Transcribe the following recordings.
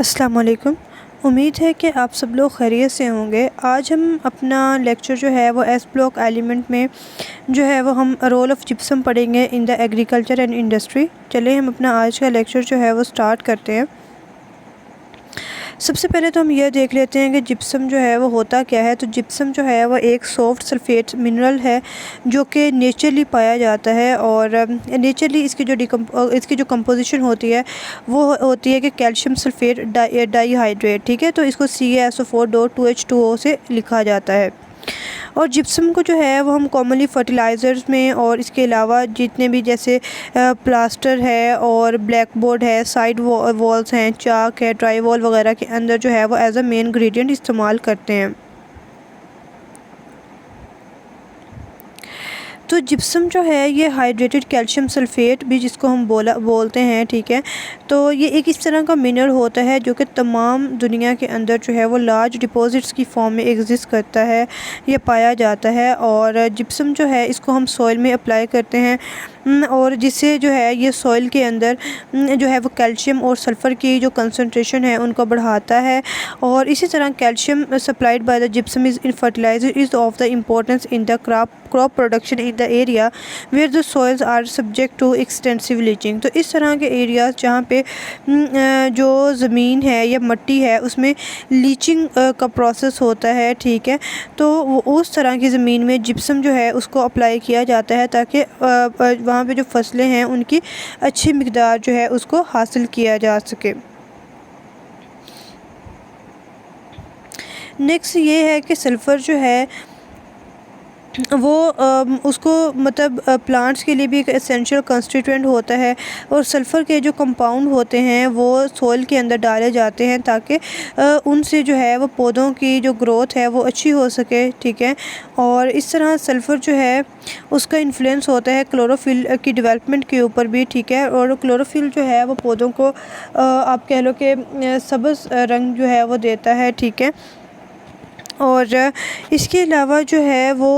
अस्सलाम वालेकुम। उम्मीद है कि आप सब लोग खैरियत से होंगे। आज हम अपना लेक्चर जो है वो एस ब्लॉक एलिमेंट में जो है वो हम रोल ऑफ़ जिप्सम पढ़ेंगे in the agriculture and industry. चलिए हम अपना आज का लेक्चर जो है वो स्टार्ट करते हैं। सबसे पहले तो हम यह देख लेते हैं कि जिप्सम जो है वो होता क्या है। तो जिप्सम जो है वो एक सॉफ्ट सल्फेट मिनरल है जो कि नेचुरली पाया जाता है और नेचुरली इसकी जो कंपोजिशन होती है वो होती है कि कैल्शियम सल्फेट डाईहाइड्रेट। ठीक है, तो इसको CaSO4.2H2O से लिखा जाता है। और जिप्सम को जो है वो हम कॉमनली फर्टिलाइज़र्स में और इसके अलावा जितने भी जैसे प्लास्टर है और ब्लैक बोर्ड है, साइड वॉल्स हैं, चाक है, ड्राई वॉल वगैरह के अंदर जो है वो एज अ मेन इंग्रेडिएंट इस्तेमाल करते हैं। तो जिप्सम जो है ये हाइड्रेटेड कैल्शियम सल्फेट भी जिसको हम बोलते हैं। ठीक है, तो ये एक इस तरह का मिनरल होता है जो कि तमाम दुनिया के अंदर जो है वो लार्ज डिपॉजिट्स की फॉर्म में एग्जिस्ट करता है, ये पाया जाता है। और जिप्सम जो है इसको हम सॉइल में अप्लाई करते हैं और जिससे जो है ये सॉइल के अंदर जो है वो कैल्शियम और सल्फ़र की जो कंसंट्रेशन है उनको बढ़ाता है। और इसी तरह calcium supplied by the gypsum is in fertiliser is of the importance in the crop production in the area where the soils are subject to extensive leaching. तो इस तरह के एरियाज़ जहाँ पे जो ज़मीन है या मिट्टी है उसमें लीचिंग का प्रोसेस होता है। ठीक है, तो उस तरह की ज़मीन में जिप्सम जो है उसको अप्लाई किया जाता है ताकि वहाँ पे जो फसलें हैं उनकी अच्छी मिक़दार जो है उसको हासिल किया जा सके। नेक्स्ट ये है कि सल्फ़र जो है वो उसको मतलब प्लांट्स के लिए भी एक एसेंशियल कंस्टिट्यूएंट होता है और सल्फ़र के जो कंपाउंड होते हैं वो सॉइल के अंदर डाले जाते हैं ताकि उनसे जो है वो पौधों की जो ग्रोथ है वो अच्छी हो सके। ठीक है, और इस तरह सल्फ़र जो है उसका इन्फ्लुएंस होता है क्लोरोफिल की डेवलपमेंट के ऊपर भी। ठीक है, और क्लोरोफिल जो है वो पौधों को आप कह लो कि सब्ज़ रंग जो है वो देता है। ठीक है, और इसके अलावा जो है वो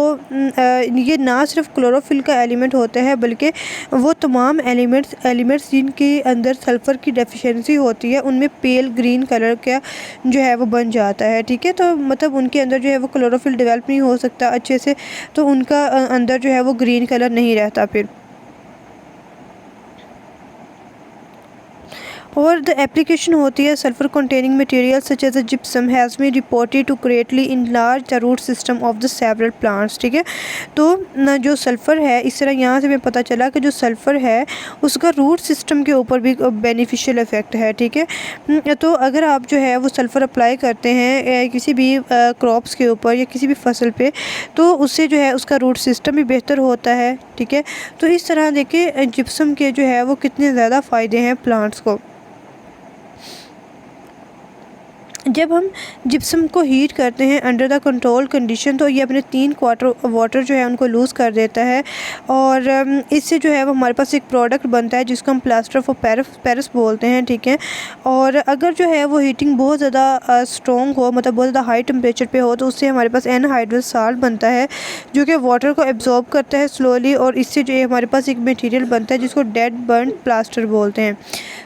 ये ना सिर्फ क्लोरोफिल का एलिमेंट होता है बल्कि वो तमाम एलिमेंट्स जिनके अंदर सल्फ़र की डेफिशिएंसी होती है उनमें पेल ग्रीन कलर का जो है वो बन जाता है। ठीक है, तो मतलब उनके अंदर जो है वो क्लोरोफिल डेवलप नहीं हो सकता अच्छे से, तो उनका अंदर जो है वो ग्रीन कलर नहीं रहता फिर। और द एप्लीकेशन होती है sulphur containing material such as a gypsum has been reported to greatly enlarge the root system of the several plants. ठीक है, तो न जो सल्फ़र है इस तरह यहाँ से हमें पता चला कि जो सल्फ़र है उसका रूट सिस्टम के ऊपर भी बेनिफिशियल इफ़ेक्ट है। ठीक है, तो अगर आप जो है वो सल्फ़र अप्लाई करते हैं किसी भी क्रॉप्स के ऊपर या किसी भी फसल पे, तो उससे जो है उसका रूट सिस्टम भी बेहतर होता है। ठीक है, तो इस तरह देखिए जिप्सम के जो है वो कितने ज़्यादा फ़ायदे हैं प्लांट्स को। जब हम जिप्सम को हीट करते हैं अंडर द कंट्रोल कंडीशन तो ये अपने 3/4 वाटर जो है उनको लूज़ कर देता है और इससे जो है वो हमारे पास एक प्रोडक्ट बनता है जिसको हम प्लास्टर ऑफ पेरिस बोलते हैं। ठीक है, और अगर जो है वो हीटिंग बहुत ज़्यादा स्ट्रॉन्ग हो, मतलब बहुत ज़्यादा हाई टेम्परेचर पे हो, तो उससे हमारे पास एनहाइड्रस साल्ट बनता है जो कि वाटर को एब्जॉर्ब करता है स्लोली, और इससे जो है हमारे पास एक मटीरियल बनता है जिसको डेड बर्न प्लास्टर बोलते हैं।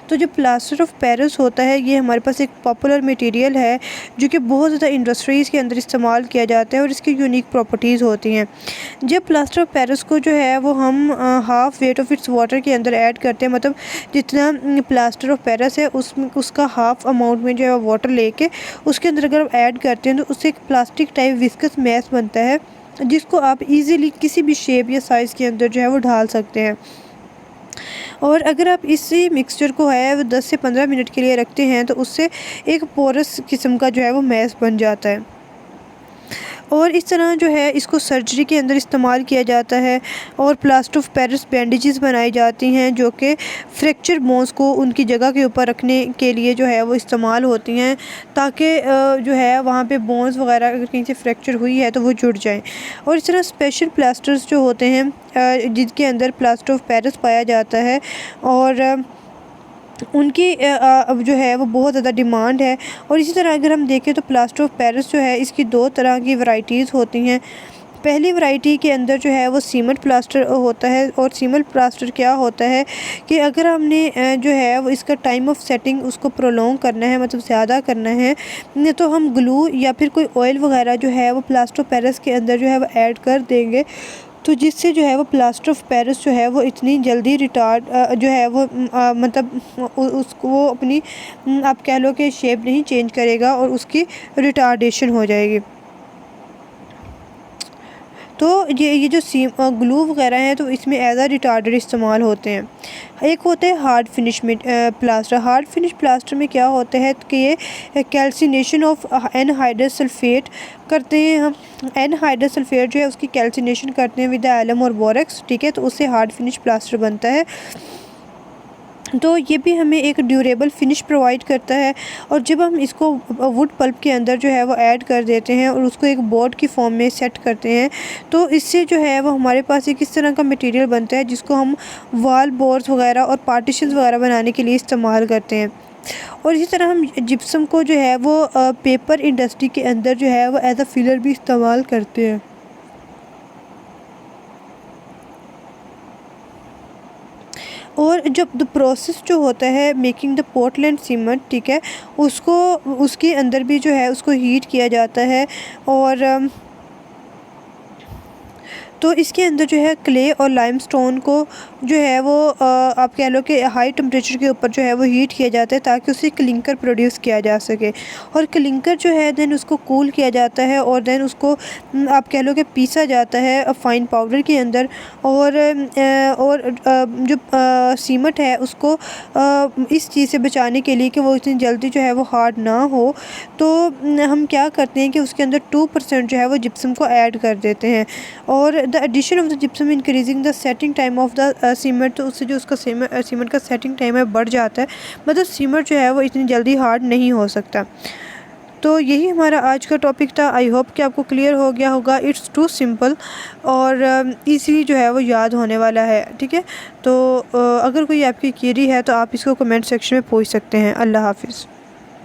तो जो प्लास्टर ऑफ पेरिस होता है ये हमारे पास एक पॉपुलर मटेरियल है जो कि बहुत ज़्यादा इंडस्ट्रीज़ के अंदर इस्तेमाल किया जाता है और इसकी यूनिक प्रॉपर्टीज़ होती हैं। जब प्लास्टर ऑफ पेरिस को जो है वो हम half weight of its water के अंदर ऐड करते हैं, मतलब जितना प्लास्टर ऑफ पेरिस है उसका हाफ़ अमाउंट में जो है वाटर लेके उसके अंदर अगर आप ऐड करते हैं तो उससे एक प्लास्टिक टाइप विस्कस मैस बनता है जिसको आप ईज़िली किसी भी शेप या साइज़ के अंदर जो है वो ढाल सकते हैं। और अगर आप इसी मिक्सचर को है वो 10 से 15 मिनट के लिए रखते हैं तो उससे एक पोरस किस्म का जो है वो मैस बन जाता है। और इस तरह जो है इसको सर्जरी के अंदर इस्तेमाल किया जाता है और प्लास्टर ऑफ पेरिस बैंडेजेस बनाई जाती हैं जो कि फ्रैक्चर बोन्स को उनकी जगह के ऊपर रखने के लिए जो है वो इस्तेमाल होती हैं ताकि जो है वहाँ पे बोन्स वगैरह अगर कहीं से फ्रैक्चर हुई है तो वो जुड़ जाएं। और इस तरह स्पेशल प्लास्टर्स जो होते हैं जिनके अंदर प्लास्टर ऑफ पेरिस पाया जाता है और उनकी अब जो है वो बहुत ज़्यादा डिमांड है। और इसी तरह अगर हम देखें तो प्लास्टर ऑफ पेरिस जो है इसकी 2 तरह की वैरायटीज़ होती हैं। पहली वैरायटी के अंदर जो है वो सीमेंट प्लास्टर होता है। और सीमेंट प्लास्टर क्या होता है कि अगर हमने जो है वो इसका टाइम ऑफ सेटिंग उसको प्रोलॉन्ग करना है, मतलब ज़्यादा करना है, तो हम ग्लू या फिर कोई ऑयल वगैरह जो है वो प्लास्टर ऑफ पेरिस के अंदर जो है वो ऐड कर देंगे, तो जिससे जो है वो प्लास्टर ऑफ पेरिस जो है वो इतनी जल्दी रिटार्ड जो है वो मतलब उसको वो अपनी आप कह लो कि शेप नहीं चेंज करेगा और उसकी रिटार्डेशन हो जाएगी। तो ये जो ग्लू वगैरह हैं तो इसमें एज आ रिटार्डर इस्तेमाल होते हैं। एक होता है हार्ड फिनिश में प्लास्टर। हार्ड फिनिश प्लास्टर में क्या होता है कि ये कैल्सिनेशन ऑफ एनहाइड्रस सल्फेट करते हैं हम। एनहाइड्रस सल्फेट जो है उसकी कैल्सिनेशन करते हैं विद एलम और बोरेक्स, ठीक है, तो उससे हार्ड फिनिश प्लास्टर बनता है। तो ये भी हमें एक ड्यूरेबल फिनिश प्रोवाइड करता है। और जब हम इसको वुड पल्प के अंदर जो है वो ऐड कर देते हैं और उसको एक बोर्ड की फॉर्म में सेट करते हैं, तो इससे जो है वो हमारे पास एक इस तरह का मटेरियल बनता है जिसको हम वॉल बोर्ड्स वगैरह और पार्टीशंस वगैरह बनाने के लिए इस्तेमाल करते हैं। और इसी तरह हम जिप्सम को जो है वो पेपर इंडस्ट्री के अंदर जो है वो एज अ फिलर भी इस्तेमाल करते हैं। और जब द प्रोसेस जो होता है मेकिंग द पोर्टलैंड सीमेंट, ठीक है, उसको उसके अंदर भी जो है उसको हीट किया जाता है। और तो इसके अंदर जो है क्ले और लाइमस्टोन को जो है वो आप कह लो कि हाई टेम्परेचर के ऊपर जो है वो हीट किया जाता है ताकि उससे क्लिंकर प्रोड्यूस किया जा सके। और क्लिंकर जो है देन उसको कूल किया जाता है और देन उसको आप कह लो कि पीसा जाता है फाइन पाउडर के अंदर। और जो सीमेंट है उसको इस चीज़ से बचाने के लिए कि वो इतनी जल्दी जो है वो हार्ड ना हो, तो हम क्या करते हैं कि उसके अंदर 2% जो है वो जिप्सम को ऐड कर देते हैं। और the addition of the gypsum increasing the setting time of the cement, तो उससे जो उसका सीमेंट का सेटिंग टाइम है बढ़ जाता है, मतलब सीमेंट जो है वो इतनी जल्दी हार्ड नहीं हो सकता। तो यही हमारा आज का टॉपिक था। आई होप कि आपको क्लियर हो गया होगा। इट्स टू सिंपल और इजीली जो है वो याद होने वाला है, ठीक है। तो अगर कोई आपकी क्वेरी है तो आप इसको कमेंट सेक्शन में पूछ सकते हैं। अल्लाह हाफिज़।